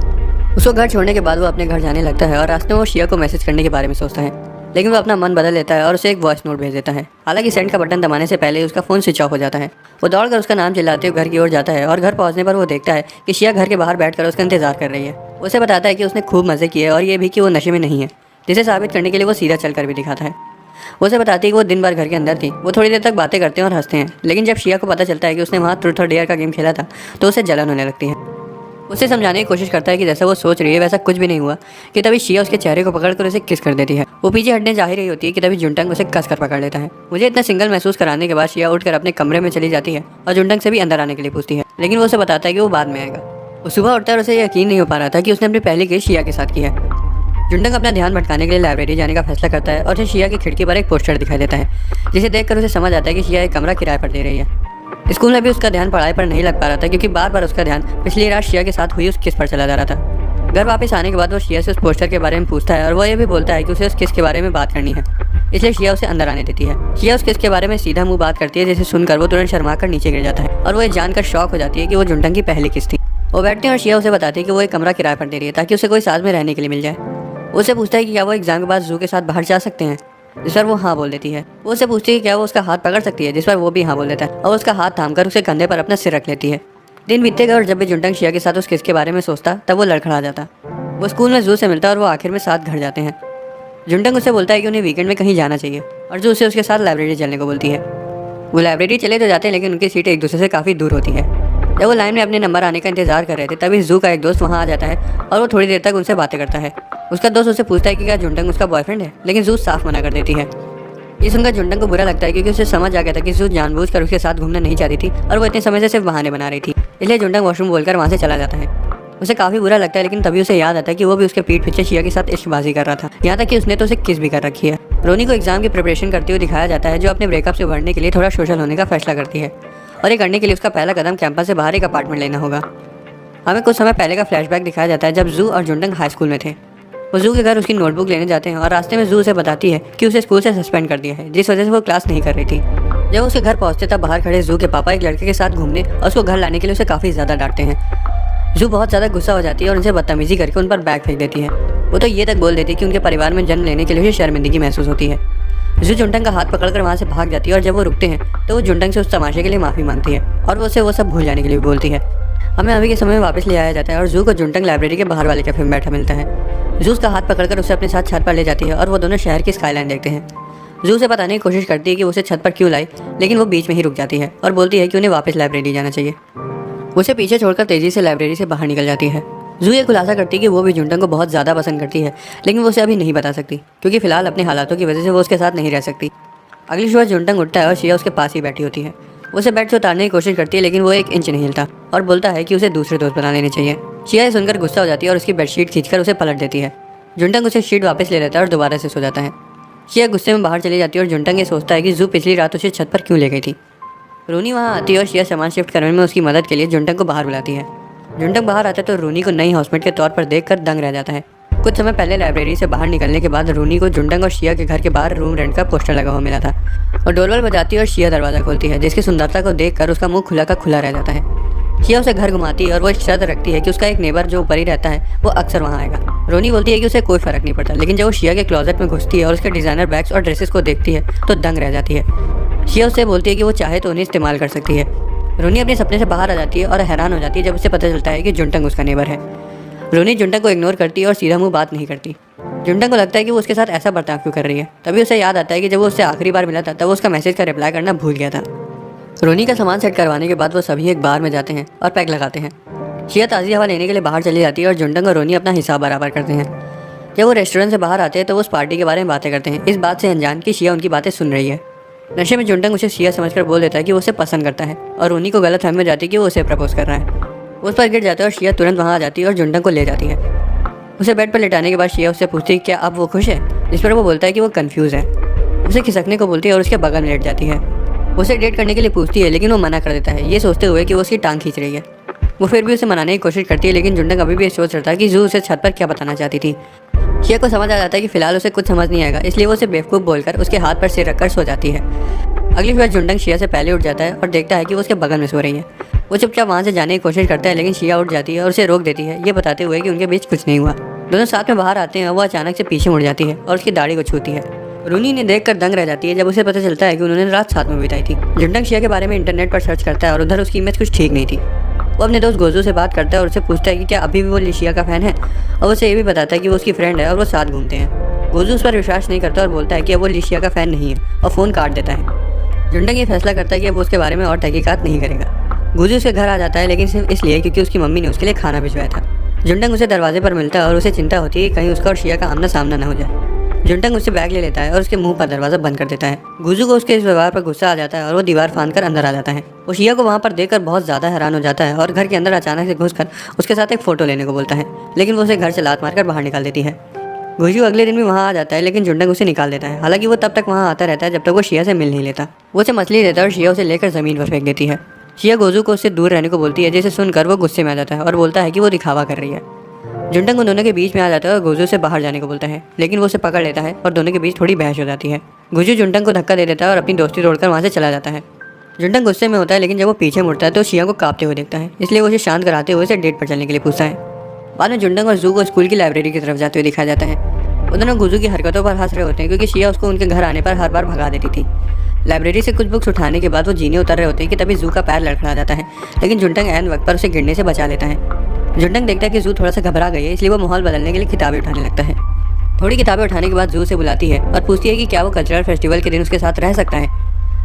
A: उसको घर छोड़ने के बाद वो अपने घर जाने लगता है और रास्ते में वो शिया को मैसेज करने के बारे में सोचता है, लेकिन वो अपना मन बदल लेता है और उसे एक वॉइस नोट भेज देता है। हालांकि सेंड का बटन दबाने से पहले उसका फ़ोन स्विच ऑफ हो जाता है। वो दौड़कर उसका नाम चिल्लाते हुए घर की ओर जाता है और घर पहुंचने पर वो देखता है कि शिया घर के बाहर बैठकर उसका इंतजार कर रही है। उसे बताता है कि उसने खूब मज़े किए और ये भी कि वो नशे में नहीं है, जिसे साबित करने के लिए वो सीधा चलकर भी दिखाता है। उसे बताती है कि वो दिन भर घर के अंदर थी। वो थोड़ी देर तक बातें करते हैं और हंसते हैं, लेकिन जब शिया को पता चलता है कि उसने वहाँ ट्रूथ और डेयर का गेम खेला था तो उसे जलन होने लगती है। उसे समझाने की कोशिश करता है कि जैसा वो सोच रही है वैसा कुछ भी नहीं हुआ कि तभी शिया उसके चेहरे को पकड़कर उसे किस कर देती है। वो पीछे हटने जा ही रही होती है कि तभी जुंडंग उसे कस कर पकड़ लेता है। मुझे इतना सिंगल महसूस कराने के बाद शिया उठकर अपने कमरे में चली जाती है और जुंडंग से भी अंदर आने के लिए पूछती है, लेकिन वो उसे बताता है कि वो बाद में आएगा। वो सुबह उठता है और उसे यकीन नहीं हो पा रहा था कि उसने अपनी पहली केस शिया के साथ की है। जुंडंग अपना ध्यान भटकाने के लिए लाइब्रेरी जाने का फैसला करता है और उसे शिया की खिड़की पर एक पोस्टर दिखाई देता है, जिसे देखकर उसे समझ आता है कि शिया एक कमरा किराए पर दे रही है। स्कूल में भी उसका ध्यान पढ़ाई पर नहीं लग पा रहा था क्योंकि बार बार उसका ध्यान पिछली रात शिया के साथ हुई उस किस पर चला जा रहा था। घर वापस आने के बाद वो शिया से उस पोस्टर के बारे में पूछता है और वो ये भी बोलता है कि उसे उस किस के बारे में बात करनी है, इसलिए शिया उसे अंदर आने देती है। शिया उस किस के बारे में सीधा मुंह बात करती है, जिसे सुनकर वो तुरंत शर्मा कर नीचे गिर जाता है और वो ये जानकर शॉक हो जाती है कि वो जुंडंग की पहली किस थी। वो बैठते हैं और शिया उसे बताती है कि वो एक कमरा किराए पर दे रही है ताकि उसे कोई साथ में रहने के लिए मिल जाए। उसे पूछता है कि क्या वो एग्जाम के बाद जू के साथ बाहर जा सकते हैं, जिस पर वो हाँ बोल देती है। वो उससे पूछती है कि क्या वो उसका हाथ पकड़ सकती है, जिस पर वो भी हाँ बोल देता है और उसका हाथ थामकर उसे कंधे पर अपना सिर रख लेती है। दिन बीतते गए और जब भी जुंडंग शिया के साथ उस किस के बारे में सोचता तब वो लड़खड़ा जाता। वो स्कूल में जू से मिलता और वो आखिर में साथ घर जाते हैं। जुंडंग उसे बोलता है कि उन्हें वीकेंड में कहीं जाना चाहिए और जू उसे उसके साथ लाइब्रेरी चलने को बोलती है। वो लाइब्रेरी चले तो जाते हैं, लेकिन उनकी सीटें एक दूसरे से काफ़ी दूर होती है। जब वो लाइन में अपने नंबर आने का इंतजार कर रहे थे तभी जू का एक दोस्त वहाँ आ जाता है और वो थोड़ी देर तक उनसे बातें करता है। उसका दोस्त उससे पूछता है कि क्या जुंडंग उसका बॉयफ्रेंड है, लेकिन जू साफ मना कर देती है। ये सुनकर जुंडंग को बुरा लगता है क्योंकि उसे समझ आ गया था कि जू जानबूझकर उसके साथ घूमना नहीं चाहती थी और वो इतने समय से सिर्फ बहाने बना रही थी, इसलिए जुंडंग वॉशरूम बोलकर वहाँ से चला जाता है। उसे काफ़ी बुरा लगता है, लेकिन तभी उसे याद आता है कि वो भी उसके पीठ पीछे शिया के साथ इश्कबाजी कर रहा था, यहाँ तक कि उसने तो उसे किस भी कर रखी है। रोनी को एग्जाम की प्रिपरेशन करते हुए दिखाया जाता है, जो अपने ब्रेकअप से उभरने के लिए थोड़ा सोशल होने का फैसला करती है और ये करने के लिए उसका पहला कदम कैंपस से बाहर एक अपार्टमेंट लेना होगा। हमें कुछ समय पहले का फ्लैशबैक दिखाया जाता है जब जू और जुंडंग हाई स्कूल में थे। वो जू के घर उसकी नोटबुक लेने जाते हैं और रास्ते में जू उसे बताती है कि उसे स्कूल से सस्पेंड कर दिया है, जिस वजह से वो क्लास नहीं कर रही थी। जब उसके घर पहुंचते तब बाहर खड़े जू के पापा एक लड़के के साथ घूमने और उसको घर लाने के लिए उसे काफ़ी ज़्यादा डांटते हैं। जू बहुत ज़्यादा गुस्सा हो जाती है और उनसे बदतमीजी करके उन पर बैग फेंक देती है। वो तो ये तक बोल देती है कि उनके परिवार में जन्म लेने के लिए उसे शर्मिंदगी महसूस होती है। जू जुंडंग का हाथ पकड़कर वहाँ से भाग जाती है और जब वो रुकते हैं तो वो जुंडंग से उस तमाशे के लिए माफ़ी मांगती है और वो उसे वो सब भूल जाने के लिए भी बोलती है। हमें अभी के समय में वापस ले आया जाता है और जू को जुंडंग लाइब्रेरी के बाहर वाले कैफे में बैठा मिलता है। जू उसका हाथ पकड़कर उसे अपने साथ छत पर ले जाती है और वो दोनों शहर की स्काईलाइन देखते हैं। जू उसे बताने की कोशिश करती है कि उसे छत पर क्यों लाई, लेकिन वो बीच में ही रुक जाती है और बोलती है कि उन्हें वापस लाइब्रेरी जाना चाहिए। उसे पीछे छोड़कर तेज़ी से लाइब्रेरी से बाहर निकल जाती है। जू ये खुलासा करती है कि वो भी जुंडंग को बहुत ज़्यादा पसंद करती है, लेकिन वो उसे अभी नहीं बता सकती क्योंकि फिलहाल अपने हालातों की वजह से वो उसके साथ नहीं रह सकती। अगली सुबह जुंडंग उठता है और शिया उसके पास ही बैठी होती है। उसे बेड से उतारने की कोशिश करती है, लेकिन वो 1 इंच नहीं हिलता और बोलता है कि उसे दूसरे दोस्त बना लेने चाहिए। शिया ये सुनकर गुस्सा हो जाती है और उसकी बेडशीट खींचकर उसे पलट देती है। जुंडंग उसे शीट वापस ले लेता है और दोबारा से सो जाता है। शिया गुस्से में बाहर चली जाती है और जुंडंग ये सोचता है कि जू पिछली रात उसे छत पर क्यों ले गई थी। रोनी वहाँ आती है और शिया सामान शिफ्ट करने में उसकी मदद के लिए जुंडंग को बाहर बुलाती है। जुंडंग बाहर आता है तो रोनी को नई हाउसमेट के तौर पर देखकर दंग रह जाता है। कुछ समय पहले लाइब्रेरी से बाहर निकलने के बाद रोनी को जुंडंग और शिया के घर के बाहर रूम रेंट का पोस्टर लगा हुआ मिला था और डोरबेल बजाती है और शिया दरवाज़ा खोलती है, जिसकी सुंदरता को देखकर उसका मुंह खुला का खुला रह जाता है। शिया उसे घर घुमाती है और वो एक शर्त रखती है कि उसका एक नेबर जो ऊपर ही रहता है वो अक्सर वहाँ आएगा। रोनी बोलती है कि उसे कोई फ़र्क नहीं पड़ता, लेकिन जब वो शिया के क्लोजेट में घुसती है और उसके डिज़ाइनर बैग्स और ड्रेसेस को देखती है तो दंग रह जाती है। शिया उससे बोलती है कि वो चाहे तो उन्हें इस्तेमाल कर सकती है। रोनी अपने सपने से बाहर आ जाती है और हैरान हो जाती है जब उसे पता चलता है कि जुंडंग उसका नेबर है। रोनी जुंडंग को इग्नोर करती है और सीधा मुंह बात नहीं करती। जुंटंग को लगता है कि वो उसके साथ ऐसा बर्ताव क्यों कर रही है। तभी उसे याद आता है कि जब वो उससे आखिरी बार मिला था तब वो उसका मैसेज का रिप्लाई करना भूल गया था। रोनी का सामान सेट करवाने के बाद वो सभी एक बार में जाते हैं और पैक लगाते हैं। शिया ताज़ी हवा लेने के लिए बाहर चली जाती है और जुंटंग और रोनी अपना हिसाब बराबर करते हैं। जब वो रेस्टोरेंट से बाहर आते हैं तो वो उस पार्टी के बारे में बातें करते हैं, इस बात से अनजान कि शिया उनकी बातें सुन रही है। नशे में जुंटंग उसे शिया समझकर बोल देता है कि वो उसे पसंद करता है और रोनी को गलतफहमी में जाती है कि वो उसे प्रपोज कर रहा है। वो उस पर गिर जाता है और शिया तुरंत वहाँ आ जाती है और जुंटंग को ले जाती है। उसे बेड पर लेटाने के बाद शिया उससे पूछती है क्या अब वो खुश है, जिस पर वो बोलता है कि वो कंफ्यूज है। उसे खिसकने को बोलती है और उसके बगल में लेट जाती है। उसे डेट करने के लिए पूछती है लेकिन वो मना कर देता है, ये सोचते हुए कि वो उसकी टांग खींच रही है। वो फिर भी उसे मनाने की कोशिश करती है लेकिन जुंटंग अभी भी सोच रहा था कि जू उसे छत पर क्या बताना चाहती थी। शिया को समझ आ जाता है कि फिलहाल उसे कुछ समझ नहीं आएगा, इसलिए वो उसे बेवकूफ़ बोलकर उसके हाथ पर सिर रखकर सो जाती है। अगली बार जुंटंग शिया से पहले उठ जाता है और देखता है कि वो उसके बगल में सो रही है। वो चुपचाप वहाँ से जाने की कोशिश करता है लेकिन शिया उठ जाती है और उसे रोक देती है, ये बताते हुए कि उनके बीच कुछ नहीं हुआ। दोनों साथ में बाहर आते हैं और वो अचानक से पीछे मुड़ जाती है और उसकी दाढ़ी को छूती है। रोनी ने देखकर दंग रह जाती है जब उसे पता चलता है कि उन्होंने रात साथ में बिताई थी। जुंटंग शिया के बारे में इंटरनेट पर सर्च करता है और उधर उसकी इमेज कुछ ठीक नहीं थी। वो अपने दोस्त गोजू से बात करता है और उससे पूछता है कि क्या अभी भी वो लिशिया का फ़ैन है, और उसे ये भी बताता है कि वो उसकी फ्रेंड है और वो साथ घूमते हैं। गोजू उस पर विश्वास नहीं करता और बोलता है कि अब वो लिशिया का फ़ैन नहीं है और फ़ोन काट देता है। जुंटंग ये फैसला करता है कि अब उसके बारे में और तहकीकात नहीं करेगा। गोजू उसके घर आ जाता है लेकिन सिर्फ इसलिए क्योंकि उसकी मम्मी ने उसके लिए खाना भिजवाया था। जुंटंग उसे दरवाजे पर मिलता है और उसे चिंता होती है कि कहीं उसका और शिया का आमना सामना न हो जाए। जुंटंग उससे बैग ले लेता है और उसके मुंह पर दरवाज़ा बंद कर देता है। गुजू को उसके इस व्यवहार पर गुस्सा आ जाता है और वो दीवार फांद कर अंदर आ जाता है। वो शिया को वहाँ पर देखकर बहुत ज़्यादा हैरान हो जाता है और घर के अंदर अचानक से घुसकर उसके साथ एक फ़ोटो लेने को बोलता है, लेकिन वो उसे घर से लात मारकर बाहर निकाल देती है। गुजू अगले दिन भी वहाँ आ जाता है लेकिन जुंटंग उसे निकाल देता है। हालांकि वो तब तक वहाँ आता रहता है जब तक वो शिया से मिल नहीं लेता। वो उसे मछली देता है और शिया उसे लेकर ज़मीन पर फेंक देती है। शिया गोजू को उससे दूर रहने को बोलती है, जिसे सुनकर वो गुस्से में आ जाता है और बोलता है कि वो दिखावा कर रही है। जुंटंग उन दोनों के बीच में आ जाता है और गोजू से बाहर जाने को बोलता है, लेकिन वो उसे पकड़ लेता है और दोनों के बीच थोड़ी बहस हो जाती है। गोजू जुंटंग को धक्का दे देता है और अपनी दोस्ती तोड़कर वहाँ से चला जाता है। जुंटंग गुस्से में होता है लेकिन जब वो पीछे मुड़ता है तो शिया को कांपते हुए देखता है, इसलिए वो उसे शांत कराते हुए उसे डेट पर चलने के लिए पूछता है। बाद में जुंटंग और जू को स्कूल की लाइब्रेरी की तरफ जाते हुए दिखाया जाता है। वो दोनों गोजू की हरकतों पर हंस रहे होते हैं क्योंकि शिया उसको उनके घर आने पर हर बार भगा देती थी। लाइब्रेरी से कुछ बुक्स उठाने के बाद वो जीने उतर रहे होते हैं कि तभी जू का पैर लड़खड़ा जाता है, लेकिन जुंटंग ऐन वक्त पर उसे गिरने से बचा लेता है। जुंटंग देखता है कि जू थोड़ा सा घबरा गई है, इसलिए वो माहौल बदलने के लिए किताबें उठाने लगता है। थोड़ी किताबें उठाने के बाद जू से बुलाती है और पूछती है कि क्या वो कल्चरल फेस्टिवल के दिन उसके साथ रह सकता है।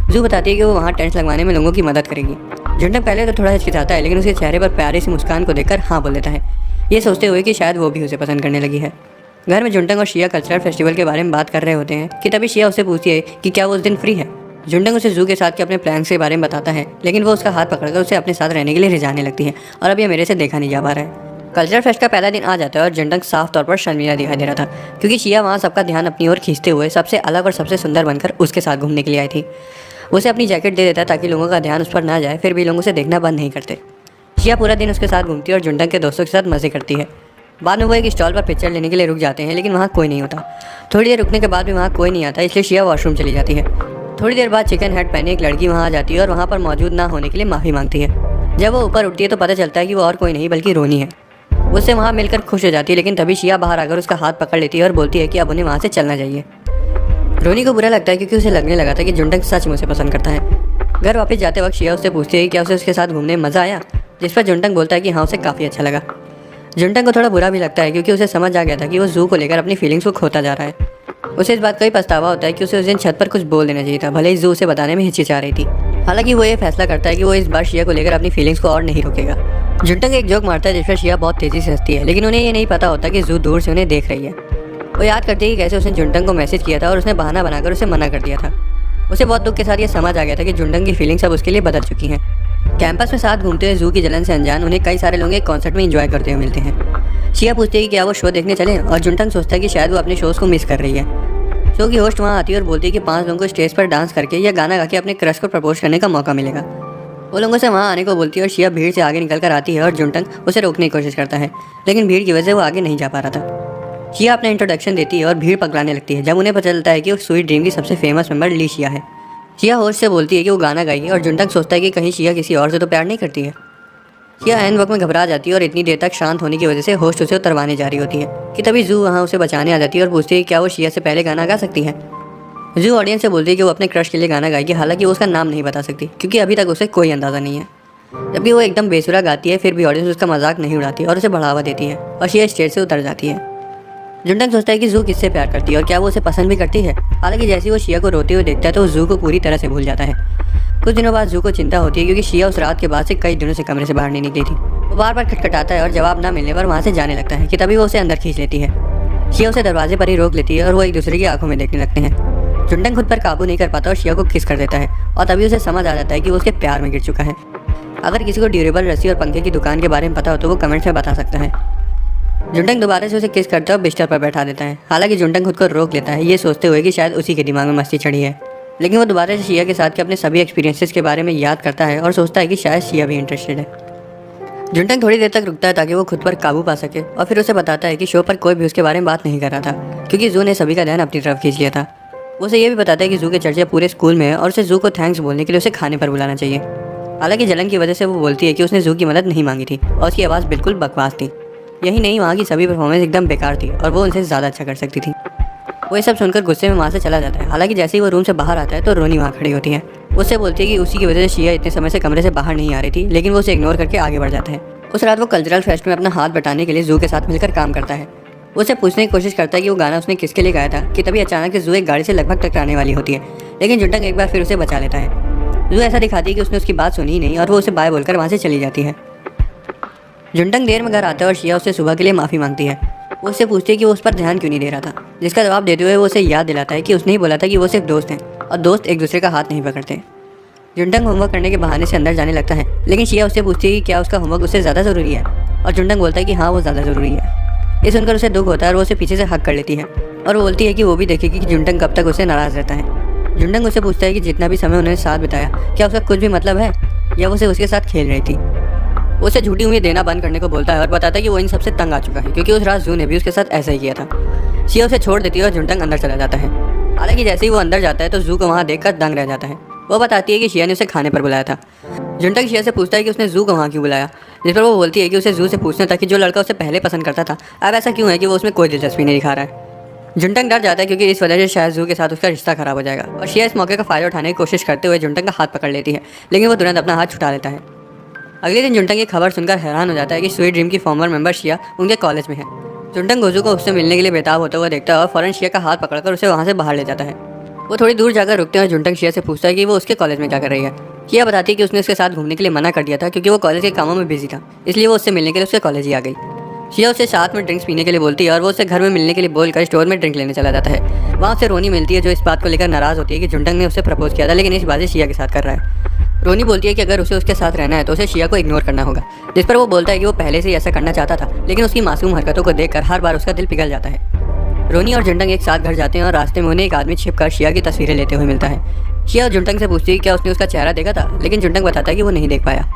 A: जू बताती है कि वो वहाँ टेंट्स लगवाने में लोगों की मदद करेगी। जुंटंग पहले तो थोड़ा हिचकिचाता है लेकिन उसके चेहरे पर प्यारी सी मुस्कान को देखकर हाँ बोल देता है, ये सोचते हुए कि शायद वो भी उसे पसंद करने लगी है। घर में जुंटंग और शिया कल्चरल फेस्टिवल के बारे में बात कर रहे होते हैं कि तभी शिया उससे पूछती है कि क्या वो उस दिन फ्री है। जुंटंग उसे जू के साथ के अपने प्लान्स के बारे में बताता है, लेकिन वो उसका हाथ पकड़कर उसे अपने साथ रहने के लिए रिझाने लगती है और अब ये मेरे से देखा नहीं जा पा रहा है। कल्चरल फेस्ट का पहला दिन आ जाता है और जुंटंग साफ तौर पर शर्मीला दिखाई दे रहा था क्योंकि शिया वहाँ सबका ध्यान अपनी ओर खींचते हुए सबसे अलग और सबसे सुंदर बनकर उसके साथ घूमने के लिए आई थी। उसे अपनी जैकेट दे देता ताकि लोगों का ध्यान उस पर ना जाए, फिर भी लोग उसे देखना बंद नहीं करते। शिया पूरा दिन उसके साथ घूमती है और जुंटंग के दोस्तों के साथ मजे करती है। बाद में वो एक स्टॉल पर पिक्चर लेने के लिए रुक जाते हैं लेकिन वहाँ कोई नहीं होता। थोड़ी देर रुकने के बाद भी वहाँ कोई नहीं आता, इसलिए शिया वॉशरूम चली जाती है। थोड़ी देर बाद चिकन हेड पहने एक लड़की वहाँ आ जाती है और वहाँ पर मौजूद ना होने के लिए माफ़ी मांगती है। जब वो ऊपर उठती है तो पता चलता है कि वो और कोई नहीं बल्कि रोनी है। उससे वहाँ मिलकर खुश हो जाती है, लेकिन तभी शिया बाहर आकर उसका हाथ पकड़ लेती है और बोलती है कि अब उन्हें वहाँ से चलना चाहिए। रोनी को बुरा लगता है क्योंकि उसे लगने लगा था कि जुंटंग सच में उसे पसंद करता है। घर वापस जाते वक्त शिया उससे पूछती है कि क्या उसे उसके साथ घूमने में मज़ा आया, जिस पर जुंटंग बोलता है कि हाँ उसे काफ़ी अच्छा लगा। जुंटंग को थोड़ा बुरा भी लगता है क्योंकि उसे समझ आ गया था कि वो जू को लेकर अपनी फीलिंग्स को खोता जा रहा है। उसे इस बात का ही पछतावा होता है कि उसे उस दिन छत पर कुछ बोल देना चाहिए था, भले ही जू उसे बताने में हिचकिचा रही थी। हालांकि वो ये फैसला करता है कि वो इस बार शिया को लेकर अपनी फीलिंग्स को और नहीं रोकेगा। जुंटंग एक जोक मारता है जिस पर शिया बहुत तेज़ी से हंसती है, लेकिन उन्हें ये नहीं पता होता कि जू दूर से उन्हें देख रही है। वो याद करती है कि कैसे उसने जुंटंग को मैसेज किया था और उसने बहाना बनाकर उसे मना कर दिया था। उसे बहुत दुख के साथ ये समझ आ गया था कि जुंटंग की फीलिंग्स अब उसके लिए बदल चुकी हैं। कैंपस में साथ घूमते हुए जू की जलन से अनजान उन्हें कई सारे लोग एक कॉन्सर्ट में एंजॉय करते हुए मिलते हैं। शिया पूछती है कि क्या वो शो देखने चले और जुंटंग सोचता है कि शायद वो अपने शोज़ को मिस कर रही है। शो की होस्ट वहाँ आती है और बोलती है कि 5 लोगों को स्टेज पर डांस करके या गाना गा के अपने क्रश को प्रपोज करने का मौका मिलेगा। वो लोगों से वहाँ आने को बोलती है और शिया भीड़ से आगे निकल कर आती है और जुंटंग उसे रोकने की कोशिश करता है, लेकिन भीड़ की वजह से वो आगे नहीं जा पा रहा था। शिया अपना इंट्रोडक्शन देती है और भीड़ पकड़ाने लगती है। जब उन्हें पता चलता है कि वो स्वीट ड्रीम की सबसे फेमस मेंबर ली शिया है। शिया होस्ट से बोलती है कि वो गाना गाएगी और जुंटंग सोचता है कि कहीं शिया किसी और से तो प्यार नहीं करती है। शिया ऐन वक्त में घबरा जाती है और इतनी देर तक शांत होने की वजह से होस्ट उसे उतरवाने जा रही होती है कि तभी जू वहाँ उसे बचाने आ जाती है और पूछती है कि क्या वो शिया से पहले गाना गा सकती है। जू ऑडियंस से बोलती है कि वो अपने क्रश के लिए गाना गाएगी, हालांकि वो उसका नाम नहीं बता सकती क्योंकि अभी तक उसे कोई अंदाज़ा नहीं है। जबकि वो एकदम बेसुरा गाती है, फिर भी ऑडियंस उसका मजाक नहीं उड़ाती और उसे बढ़ावा देती है और शिया स्टेज से उतर जाती है। जुंडंग सोचता है कि जू किससे प्यार करती है और क्या वो उसे पसंद भी करती है। हालांकि जैसे ही वो शिया को रोते हुए देखता है तो वो जू को पूरी तरह से भूल जाता है। कुछ दिनों बाद जू को चिंता होती है क्योंकि शिया उस रात के बाद से कई दिनों से कमरे से बाहर नहीं निकली थी। वो बार बार खटखटाता है और जवाब ना मिलने पर वहाँ से जाने लगता है कि तभी वो उसे अंदर खींच लेती है। शिया उसे दरवाजे पर ही रोक लेती है और वो एक दूसरे की आंखों में देखने लगते हैं। जुंडंग खुद पर काबू नहीं कर पाता और शिया को किस कर देता है और तभी उसे समझ आ जाता है कि वो उसके प्यार में गिर चुका है। अगर किसी को ड्यूरेबल रस्सी और पंखे की दुकान के बारे में पता हो तो वो कमेंट्स में बता सकता है। जुंडंग दोबारा से उसे किस करता है और बिस्तर पर बैठा देता है। हालांकि जुंडंग खुद को रोक लेता है, ये सोचते हुए कि शायद उसी के दिमाग में मस्ती चढ़ी है। लेकिन वो दोबारा से शिया के साथ के अपने सभी एक्सपीरियंसेस के बारे में याद करता है और सोचता है कि शायद शिया भी इंटरेस्टेड है। जुंटंग थोड़ी देर तक रुकता है ताकि वो खुद पर काबू पा सके और फिर उसे बताता है कि शो पर कोई भी उसके बारे में बात नहीं कर रहा था क्योंकि जू ने सभी का ध्यान अपनी तरफ खींच लिया था। वो उसे ये भी बताता है कि जू के चर्चे पूरे स्कूल में है और उसे जू को थैंक्स बोलने के लिए उसे खाने पर बुलाना चाहिए। हालांकि जलन की वजह से वो बोलती है कि उसने जू की मदद नहीं मांगी थी और उसकी आवाज़ बिल्कुल बकवास थी। यही नहीं, वहाँ की सभी परफॉर्मेंस एकदम बेकार थी और वो उनसे ज़्यादा अच्छा कर सकती थी। वो ये सब सुनकर गुस्से में वहाँ से चला जाता है। हालांकि जैसे ही वो रूम से बाहर आता है तो रोनी वहाँ खड़ी होती है। उससे बोलती है कि उसी की वजह से शिया इतने समय से कमरे से बाहर नहीं आ रही थी, लेकिन वो उसे इग्नोर करके आगे बढ़ जाता है। उस रात वो कल्चरल फेस्ट में अपना हाथ बटाने के लिए जू के साथ मिलकर काम करता है। वो उसे पूछने की कोशिश करता है कि वो गाना उसने किसके लिए गाया था कि तभी अचानक से जू एक गाड़ी से लगभग टकराने वाली होती है, लेकिन जुंटंग एक बार फिर उसे बचा लेता है। जू ऐसा दिखाती है कि उसने उसकी बात सुनी ही नहीं और वो उसे बाय बोलकर वहाँ से चली जाती है। जुंटंग देर में घर आता है और शिया उससे सुबह के लिए माफ़ी मांगती है। वो उससे पूछती है कि वो उस पर ध्यान क्यों नहीं दे रहा था, जिसका जवाब देते हुए वो उसे याद दिलाता है कि उसने ही बोला था कि वो सिर्फ दोस्त हैं और दोस्त एक दूसरे का हाथ नहीं पकड़ते। जुंटंग होमवर्क करने के बहाने से अंदर जाने लगता है, लेकिन शिया उससे पूछती है कि क्या उसका होमवर्क उससे ज़्यादा ज़रूरी है और जुंटंग बोलता है कि हाँ वो ज़्यादा ज़रूरी है। ये सुनकर उसे दुख होता है और वो उसे पीछे से हक कर लेती है और वो बोलती है कि वो भी देखेगी कि जुंटंग कब तक उससे नाराज़ रहता है। जुंटंग उससे पूछता है कि जितना भी समय उन्होंने साथ बिताया क्या उसका कुछ भी मतलब है या वो उसे उसके साथ खेल रही थी। वो उसे झूठी उम्मीद देना बंद करने को बोलता है और बताता है कि वो इन सबसे तंग आ चुका है क्योंकि उस रात जू ने भी उसके साथ ऐसा ही किया था। शिया उसे छोड़ देती है और जुंटंग अंदर चला जाता है। हालांकि जैसे ही वो अंदर जाता है तो जू को वहाँ देखकर दंग रह जाता है। वो बताती है कि शिया ने उसे खाने पर बुलाया था। जुंटंग शिया से पूछता है कि उसने जू को वहाँ क्यों बुलाया, जिस पर वो बोलती है कि उसे जू से पूछना था कि जो लड़का उसे पहले पसंद करता था अब ऐसा क्यों है कि वो उसमें कोई दिलचस्पी नहीं दिखा रहा है। जुंटंग डर जाता है क्योंकि इस वजह से शायद जू के साथ उसका रिश्ता खराब हो जाएगा और शिया इस मौके का फ़ायदा उठाने की कोशिश करते हुए जुंटंग का हाथ पकड़ लेती है, लेकिन वो तुरंत अपना हाथ छुटा लेता है। अगले दिन जुंटंग ये खबर सुनकर हैरान हो जाता है कि स्वीट ड्रीम की फॉर्मर मेंबर शिया उनके कॉलेज में है। जुंटंग गोजू को उससे मिलने के लिए बेताब होता हुआ देखता है और फौरन शिया का हाथ पकड़कर उसे वहाँ से बाहर ले जाता है। वो थोड़ी दूर जाकर रुकते हैं और जुंटंग शिया से पूछता है कि वो उसके कॉलेज में क्या कर रही है। शिया बताती है कि उसने उसके साथ घूमने के लिए मना कर दिया था क्योंकि वो कॉलेज के कामों में बिजी था, इसलिए वो उससे मिलने के लिए उसके कॉलेज ही आ गई। शिया उसे साथ में ड्रिंक्स पीने के लिए बोलती है और वो उसे घर में मिलने के लिए बोलकर स्टोर में ड्रिंक लेने चला जाता है। वहाँ उसे रोनी मिलती है जो इस बात को लेकर नाराज़ होती है कि जुंटंग ने उसे प्रपोज किया था, लेकिन इस बात शिया के साथ कर रहा है। रोनी बोलती है कि अगर उसे उसके साथ रहना है तो उसे शिया को इग्नोर करना होगा, जिस पर वो बोलता है कि वो पहले से ही ऐसा करना चाहता था, लेकिन उसकी मासूम हरकतों को देखकर हर बार उसका दिल पिघल जाता है। रोनी और जुंटंग एक साथ घर जाते हैं और रास्ते में उन्हें एक आदमी छिपकर शिया की तस्वीरें लेते हुए मिलता है। शिया जुंटंग से पूछती है कि क्या उसने उसका चेहरा देखा था, लेकिन जुंटंग बताता है कि वो नहीं देख पाया।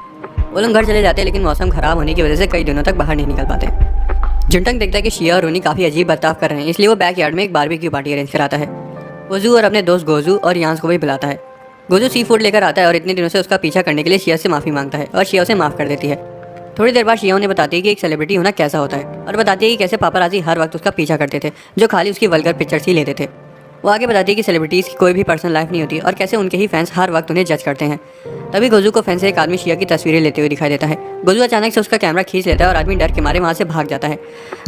A: वो लोग घर चले जाते हैं, लेकिन मौसम खराब होने की वजह से कई दिनों तक बाहर नहीं निकल पाते। जुंटंग देखता है कि शिया और रोनी काफ़ी अजीब बर्ताव कर रहे हैं, इसलिए वो बैकयार्ड में एक बारबेक्यू पार्टी अरेंज कराता है। वो जू और अपने दोस्त गोजू और यांस को भी बुलाता है। गोजू सी फूड लेकर आता है और इतने दिनों से उसका पीछा करने के लिए शिया से माफ़ी मांगता है और शिया उसे माफ़ कर देती है। थोड़ी देर बाद शिया उन्हें बताती है कि एक सेलिब्रिटी होना कैसा होता है और बताती है कि कैसे पापराजी हर वक्त उसका पीछा करते थे जो खाली उसकी वल्गर पिक्चर्स ही लेते थे। वो आगे बताती है कि सेलिब्रिटीज़ की कोई भी पर्सनल लाइफ नहीं होती और कैसे उनके ही फैंस हर वक्त उन्हें जज करते हैं। तभी गोजू को फैन से एक आदमी शिया की तस्वीरें लेते हुए दिखाई देता है। गोजू अचानक से उसका कैमरा खींच लेता है और आदमी डर के मारे वहाँ से भाग जाता है।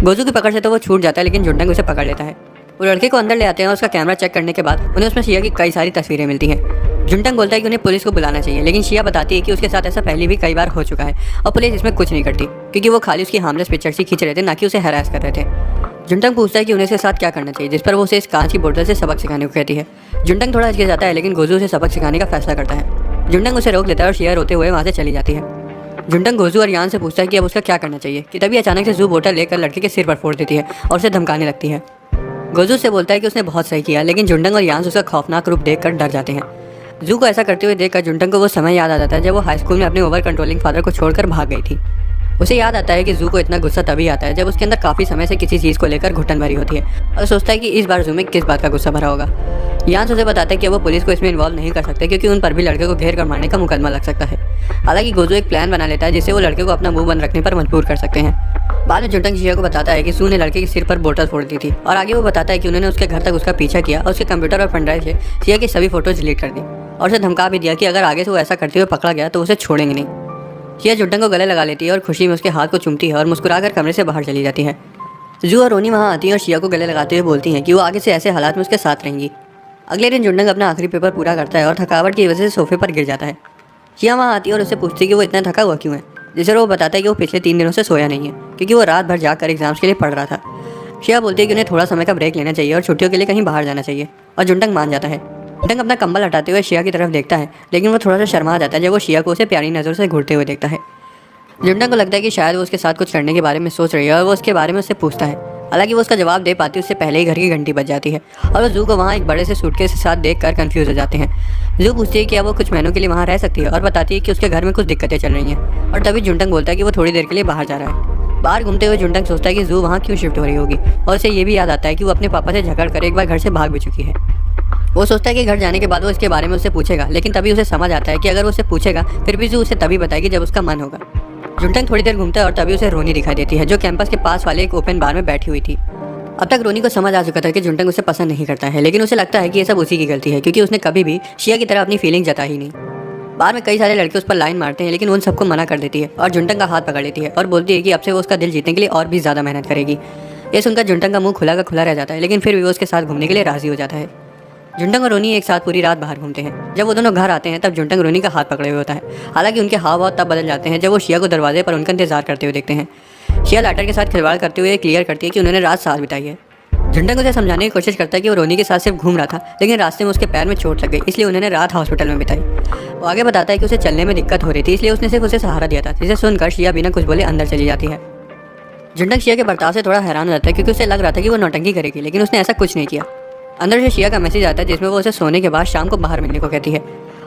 A: गोजू की पकड़ से तो वो छूट जाता है, लेकिन जुंटंग उसे पकड़ लेता है। वो लड़के को अंदर ले आते हैं और उसका कैमरा चेक करने के बाद उन्हें उसमें शिया की कई सारी तस्वीरें मिलती हैं। जुंटंग बोलता है कि उन्हें पुलिस को बुलाना चाहिए, लेकिन शिया बताती है कि उसके साथ ऐसा पहले भी कई बार हो चुका है और पुलिस इसमें कुछ नहीं करती क्योंकि वो खाली उसकी हार्मलेस पिक्चर्स ही खींच रहे थे, ना कि उसे हैरास कर रहे थे। जुंटंग पूछता है कि उन्हें इसके साथ क्या करना चाहिए, जिस पर वो उसे इस कांच की बोतल से सबक सिखाने को कहती है। जुंटंग थोड़ा हिचक जाता है, लेकिन गोजू उसे सबक सिखाने का फैसला करता है। जुंटंग उसे रोक लेता है और शिया रोते हुए वहाँ से चली जाती है। जुंटंग गोजू और यान से पूछता है कि अब उसका क्या करना चाहिए कि तभी अचानक से जू बोतल लेकर लड़के के सिर पर फोड़ देती है और उसे धमकाने लगती है। गोजू से बोलता है कि उसने बहुत सही किया, लेकिन जुंटंग और यांस उसका खौफनाक रूप देखकर डर जाते हैं। जू को ऐसा करते हुए देखकर जुंटंग को वो समय याद आ जाता है जब वो हाई स्कूल में अपने ओवर कंट्रोलिंग फादर को छोड़कर भाग गई थी। उसे याद आता है कि जू को इतना गुस्सा तभी आता है जब उसके अंदर काफ़ी समय से किसी चीज़ को लेकर घुटन भरी होती है और सोचता है कि इस बार जू में किस बात का गुस्सा भरा होगा। यांस उसे बताता है कि वो पुलिस को इसमें इन्वॉल्व नहीं कर सकते क्योंकि उन पर भी लड़के को घेर कर मारने का मुकदमा लग सकता है। हालांकि गोजू एक प्लान बना लेता है जिससे वो लड़के को अपना मुंह बंद रखने पर मजबूर कर सकते हैं। बाद में जुंटंग शिया को बताता है कि जू ने लड़के के सिर पर बोतल फोड़ दी थी और आगे वो बताता है कि उन्होंने उसके घर तक उसका पीछा किया और उसके कंप्यूटर और पेनड्राइव से शिया की सभी फोटोज डिलीट कर दी और उसे धमका भी दिया कि अगर आगे से वो ऐसा करते हुए पकड़ा गया तो उसे छोड़ेंगे नहीं। शिया जुंटंग को गले लगा लेती है और खुशी में उसके हाथ को चूमती है और मुस्कुराकर कमरे से बाहर चली जाती है। जू और रोनी वहाँ आती हैं और शिया को गले लगाते हुए बोलती हैं कि वो आगे से ऐसे हालात में उसके साथ रहेंगी। अगले दिन जुंडंग अपना आखिरी पेपर पूरा करता है और थकावट की वजह से सोफे पर गिर जाता है। शिया वहाँ आती है और उससे पूछती है कि वो इतना थका हुआ क्यों है, जिसे वो बताता है कि वो पिछले 3 दिनों से सोया नहीं है क्योंकि वो रात भर जाकर एग्जाम्स के लिए पढ़ रहा था। शिया बोलती है कि उन्हें थोड़ा समय का ब्रेक लेना चाहिए और छुट्टियों के लिए कहीं बाहर जाना चाहिए और जुंडंग मान जाता है। जुंडंग अपना कंबल हटाते हुए शिया की तरफ देखता है, लेकिन वो थोड़ा सा शर्मा जाता है जब वो शिया को उसे प्यारी नज़र से घूरते हुए देखता है। जुंडंग को लगता है कि शायद वो उसके साथ कुछ करने के बारे में सोच रही है और वो उसके बारे में उससे पूछता है। हालांकि वो उसका जवाब दे पाती उससे पहले ही घर की घंटी बज जाती है और वो जू को वहाँ एक बड़े से सूटकेस के साथ देखकर कंफ्यूज हो जाते हैं। जू पूछती है कि अब वो कुछ महीनों के लिए वहाँ रह सकती है और बताती है कि उसके घर में कुछ दिक्कतें चल रही हैं। और तभी जुंडंग बोलता है कि वो थोड़ी देर के लिए बाहर जा रहा है। बाहर घूमते हुए जुंडंग सोचता है कि जू वहाँ क्यों शिफ्ट हो रही होगी और उसे ये भी याद आता है कि वो अपने पापा से झगड़ कर एक बार घर से भाग भी चुकी है। वो सोचता है कि घर जाने के बाद वो इसके बारे में उससे पूछेगा, लेकिन तभी उसे समझ आता है कि अगर वो उससे पूछेगा फिर भी जू उसे तभी बताएगी जब उसका मन होगा। जुंडंग थोड़ी देर घूमता है और तभी उसे रोनी दिखाई देती है जो कैंपस के पास वाले एक ओपन बार में बैठी हुई थी। अब तक रोनी को समझ आ चुका था कि जुंडंग उसे पसंद नहीं करता है, लेकिन उसे लगता है कि ये सब उसी की गलती है क्योंकि उसने कभी भी शिया की तरह अपनी फीलिंग जता ही नहीं। बार में कई सारे लड़के उस पर लाइन मारते हैं, लेकिन उन सबको मना कर देती है और जुंडंग का हाथ पकड़ लेती है और बोलती है कि अब से वो उसका दिल जीतने के लिए और भी ज़्यादा मेहनत करेगी। ये सुनकर जुंडंग का मुंह खुला का खुला रह जाता है, लेकिन फिर भी वो उसके साथ घूमने के लिए राजी हो जाता है। जुंडंग और रोनी एक साथ पूरी रात बाहर घूमते हैं। जब वो दोनों घर आते हैं तब जुंडंग रोनी का हाथ पकड़े हुए होता है। हालांकि उनके हाव भाव तब बदल जाते हैं जब वो शिया को दरवाजे पर उनका इंतजार करते हुए देखते हैं। शिया लाइटर के साथ खिलवाड़ करते हुए क्लियर करती है कि उन्होंने रात साथ बिताई है। जुंडंग उसे समझाने की कोशिश करता है कि वो रोनी के साथ सिर्फ घूम रहा था, लेकिन रास्ते में उसके पैर में चोट लग गई, इसलिए उन्होंने रात हॉस्पिटल में बिताई। वो आगे बताता है कि उसे चलने में दिक्कत हो रही थी, इसलिए उसने सिर्फ उसे सहारा दिया था, जिसे सुनकर शिया बिना कुछ बोले अंदर चली जाती है। जुंडंग शिया के बर्ताव से थोड़ा हैरान हो जाता है क्योंकि उसे लग रहा था कि वो नौटंकी करेगी, लेकिन उसने ऐसा कुछ नहीं किया। अंदर से शिया का मैसेज आता है जिसमें वो उसे सोने के बाद शाम को बाहर मिलने को कहती है।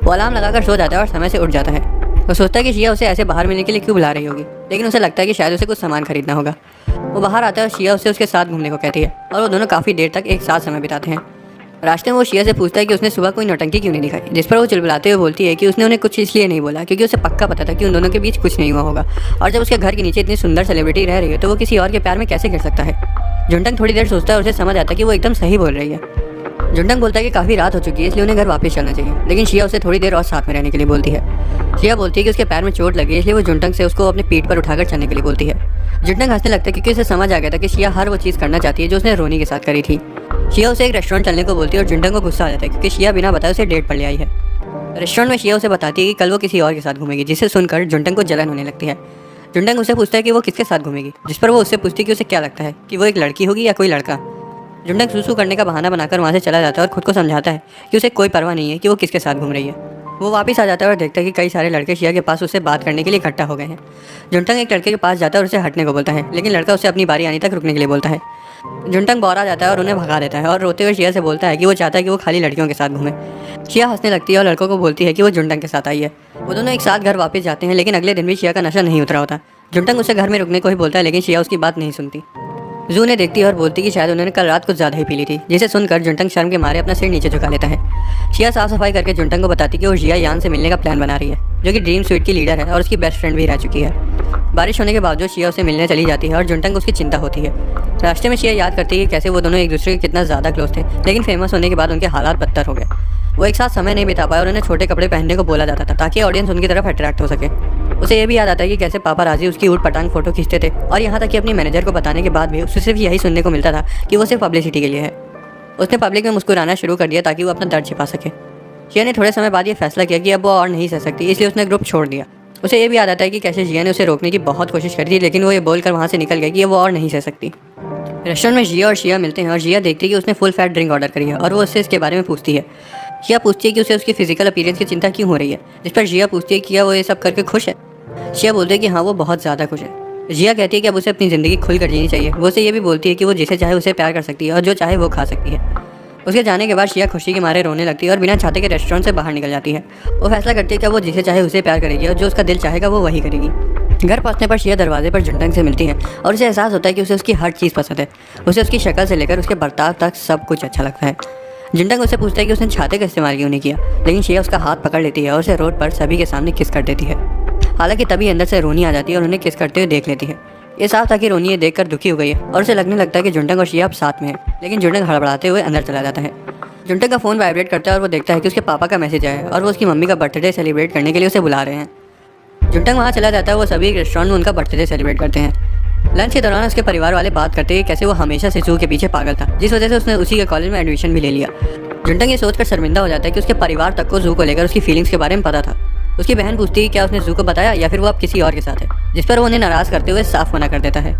A: वो अलार्म लगाकर सो जाता है और समय से उठ जाता है। वो सोचता है कि शिया उसे ऐसे बाहर मिलने के लिए क्यों बुला रही होगी, लेकिन उसे लगता है कि शायद उसे कुछ सामान खरीदना होगा। वो बाहर आता है और शिया उसे उसके साथ घूमने को कहती है और वो दोनों काफ़ी देर तक एक साथ समय बिताते हैं। रास्ते में वो शिया से पूछता है कि उसने सुबह कोई नौटंकी क्यों नहीं दिखाई, जिस पर वो चिल्लाते हुए बोलती है कि उसने उन्हें कुछ इसलिए नहीं बोला क्योंकि उसे पक्का पता था कि उन दोनों के बीच कुछ नहीं हुआ होगा, और जब उसके घर के नीचे इतनी सुंदर सेलिब्रिटी रह रही है तो वो किसी और के प्यार में कैसे गिर सकता है। जुंडंग थोड़ी देर सोचता है और उसे समझ आता है कि वो एकदम सही बोल रही है। जुंडंग बोलता है कि काफ़ी रात हो चुकी है, इसलिए उन्हें घर वापस चलना चाहिए, लेकिन शिया उसे थोड़ी देर और साथ में रहने के लिए बोलती है। शिया बोलती है कि उसके पैर में चोट लगी है, इसलिए वो जुंडंग से उसको अपने पीठ पर उठाकर चलने के लिए बोलती है। जुंडंग हंसने लगता है क्योंकि उसे समझ आ गया था कि शिया हर वो चीज़ करना चाहती है जो उसने रोनी के साथ करी थी। शिया उसे एक रेस्टोरेंट चलने को बोलती है और जुंडंग को गुस्सा आ जाता है क्योंकि शिया बिना बताए उसे डेट पर ले आई है। रेस्टोरेंट में शिया उसे बताती है कि कल वो किसी और के साथ घूमेगी, जिसे सुनकर जुंडंग को जलन होने लगती है। जुंडंग उसे पूछता है कि वो किसके साथ घूमेगी, जिस पर वो उससे पूछती है कि उसे क्या लगता है कि वो एक लड़की होगी या कोई लड़का। जुंडंग सूसू करने का बहाना बनाकर वहाँ से चला जाता है और खुद को समझाता है कि उसे कोई परवाह नहीं है कि वो किसके साथ घूम रही है। वो वापस आ जाता है और देखता है कि कई सारे लड़के शिया के पास उससे बात करने के लिए इकट्ठा हो गए हैं। जुंडंग एक लड़के के पास जाता है और उसे हटने को बोलता है, लेकिन लड़का उसे अपनी बारी आने तक रुकने के लिए बोलता है। जुंडंग बौरा जाता है और उन्हें भगा देता है और रोते हुए शिया से बोलता है कि वो चाहता है कि वो खाली लड़कियों के साथ घूमे। शिया हंसने लगती है और लड़कों को बोलती है कि वो जुंडंग के साथ आई है। वो दोनों एक साथ घर वापस जाते हैं, लेकिन अगले दिन भी शिया का नशा नहीं उतरा होता। जुंडंग उसे घर में रुकने को ही बोलता है, लेकिन शिया उसकी बात नहीं सुनती। जू ने देखती है और बोलती कि शायद उन्होंने कल रात कुछ ज़्यादा ही पी ली थी, जिसे सुनकर जुंटंग शर्म के मारे अपना सिर नीचे झुका लेता है। शिया साफ सफाई करके जुंटंग को बताती कि वो जिया यान से मिलने का प्लान बना रही है, जो कि ड्रीम स्वीट की लीडर है और उसकी बेस्ट फ्रेंड भी रह चुकी है। बारिश होने के बावजूद शिया उसे मिलने चली जाती है और जुंटंग को उसकी चिंता होती है। रास्ते में शिया याद करती है कि कैसे वो दोनों एक दूसरे के कितना ज़्यादा क्लोज थे, लेकिन फेमस होने के बाद उनके हालात बदतर हो गए। वो एक साथ समय नहीं बिता पाए और उन्हें छोटे कपड़े पहनने को बोला जाता था ताकि ऑडियंस उनकी तरफ अट्रैक्ट हो सके। उसे ये भी याद आता है कि कैसे पापा राजी उसकी ऊट पटांग फोटो खींचते थे, और यहाँ तक कि अपनी मैनेजर को बताने के बाद भी उसे सिर्फ यही सुनने को मिलता था कि वो सिर्फ पब्लिसिटी के लिए है। उसने पब्लिक में मुस्कुराना शुरू कर दिया ताकि वो अपना दर्द छिपा सके। जिया ने थोड़े समय बाद ये फैसला किया कि अब वो और नहीं सह सकती, इसलिए उसने ग्रुप छोड़ दिया। उसे ये भी याद आता है कि कैसे जिया ने उसे रोकने की बहुत कोशिश करी थी, लेकिन वो ये बोलकर वहाँ से निकल गई कि वो और नहीं सह सकती। रेस्टोरेंट में जिया और शिया मिलते हैं और जिया देखती है कि उसने फुल फैट ड्रिंक ऑर्डर करी है और वो उससे इसके बारे में पूछती है। जिया पूछती है कि उसे उसकी फिजिकल अपीयरेंस की चिंता क्यों हो रही है, जिस पर जिया पूछती है कि क्या वो ये सब करके खुश है। शिया बोलते हैं कि हाँ, वो बहुत ज़्यादा खुश है। जिया कहती है कि अब उसे अपनी ज़िंदगी खुल कर जीनी चाहिए। वो उसे ये भी बोलती है कि वो जिसे चाहे उसे प्यार कर सकती है और जो चाहे वो खा सकती है। उसके जाने के बाद शिया खुशी के मारे रोने लगती है और बिना चाहते के रेस्टोरेंट से बाहर निकल जाती है। वो फैसला करती है कि वो जिसे चाहे उसे प्यार करेगी और जो उसका दिल चाहेगा वो वही करेगी। घर पहुंचने पर शिया दरवाजे पर जुंटंग से मिलती है और उसे एहसास होता है कि उसे उसकी हर चीज़ पसंद है। उसे उसकी शक्ल से लेकर उसके बर्ताव तक सब कुछ अच्छा लगता है। जुंटंग उससे पूछता है कि उसने छाते का इस्तेमाल क्यों नहीं किया, लेकिन शिया उसका हाथ पकड़ लेती है और उसे रोड पर सभी के सामने किस कर देती है। हालांकि तभी अंदर से रोनी आ जाती है और उन्हें किस करते हुए देख लेती है। ये साफ था कि रोनी ये देखकर दुखी हो गई है और उसे लगने लगता है कि जुंटंग और शिया अब साथ में है, लेकिन जुंटंग हड़बड़ाते हुए अंदर चला जाता है। जुंटंग का फ़ोन वाइब्रेट करता है और वो देखता है कि उसके पापा का मैसेज आया है और वो उसकी मम्मी का बर्थडे सेलिब्रेट करने के लिए उसे बुला रहे हैं। जुंटंग वहाँ चला जाता है। वो सभी एक रेस्टोरेंट में उनका बर्थडे सेलिब्रेट करते हैं। लंच के दौरान उसके परिवार वाले बात करते हैं कैसे वो हमेशा से जू के पीछे पागल था, जिस वजह से उसने उसी के कॉलेज में एडमिशन भी ले लिया। जुनटंग ये सोचकर शर्मिंदा हो जाता है कि उसके परिवार तक को जू को लेकर उसकी फीलिंग्स के बारे में पता था। उसकी बहन पूछती है क्या उसने जू को बताया या फिर वो अब किसी और के साथ है, जिस पर वो उन्हें नाराज करते हुए साफ मना कर देता है।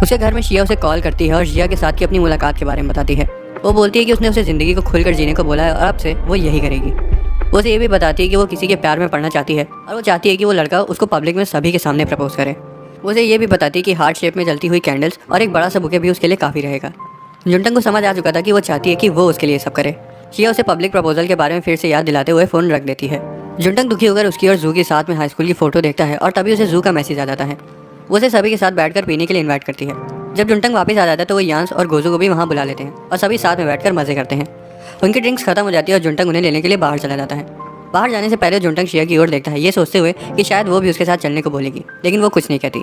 A: उसके घर में शिया उसे कॉल करती है और जिया के साथ की अपनी मुलाकात के बारे में बताती है। वो बोलती है कि उसने उसे ज़िंदगी को खुलकर जीने को बोला है और अब से वो यही करेगी। वो उसे ये भी बताती है कि वो किसी के प्यार में पड़ना चाहती है और वो चाहती है कि वो लड़का उसको पब्लिक में सभी के सामने प्रपोज करे। वो उसे ये भी बताती है कि हार्ट शेप में जलती हुई कैंडल्स और एक बड़ा सा बुके भी उसके लिए काफ़ी रहेगा। जुनटंग को समझ आ चुका था कि वो चाहती है कि वो उसके लिए सब करे। शिया उसे पब्लिक प्रपोजल के बारे में फिर से याद दिलाते हुए फ़ोन रख देती है। जुनटंग दुखी होकर उसकी और जू के साथ में हाई स्कूल की फ़ोटो देखता है और तभी उसे जू का मैसेज आ जाता है। वो उसे सभी के साथ बैठकर पीने के लिए इन्वाइट करती है। जब जुनटंग वापस आ जाता है तो वो यांस और गोजू को भी वहाँ बुला लेते हैं और सभी साथ में बैठकर मजे करते हैं। उनकी ड्रिंक्स खत्म हो जाती है और जुनटंग उन्हें लेने के लिए बाहर चला जाता है। बाहर जाने से पहले जुनटंग शिया की ओर देखता है, ये सोचते हुए कि शायद वो भी उसके साथ चलने को बोलेगी, लेकिन वो कुछ नहीं कहती।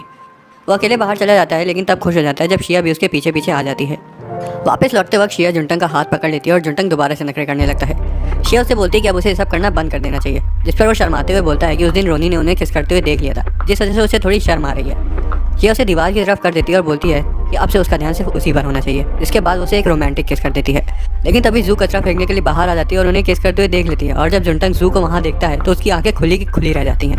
A: वो अकेले बाहर चला जाता है, लेकिन तब खुश हो जाता है जब शिया भी उसके पीछे पीछे आ जाती है। वापस लौटते वक्त शिया जुनटंग का हाथ पकड़ लेती है और जुनटंग दोबारा से नखरे करने लगता है। शिया उससे बोलती है कि अब उसे ये सब करना बंद कर देना चाहिए, जिस पर वो शर्माते हुए बोलता है कि उस दिन रोनी ने उन्हें किस करते हुए देख लिया था, जिस वजह से उसे थोड़ी शर्म आ रही है। शिया उसे दीवार की तरफ कर देती है और बोलती है कि अब से उसका ध्यान सिर्फ उसी पर होना चाहिए। इसके बाद उसे एक रोमांटिक किस कर देती है, लेकिन तभी जू कचरा फेंकने के लिए बाहर आ जाती है और उन्हें किस करते हुए देख लेती है। और जब जुनटंग जू को वहाँ देखता है तो उसकी आंखें खुली की खुली रह जाती हैं।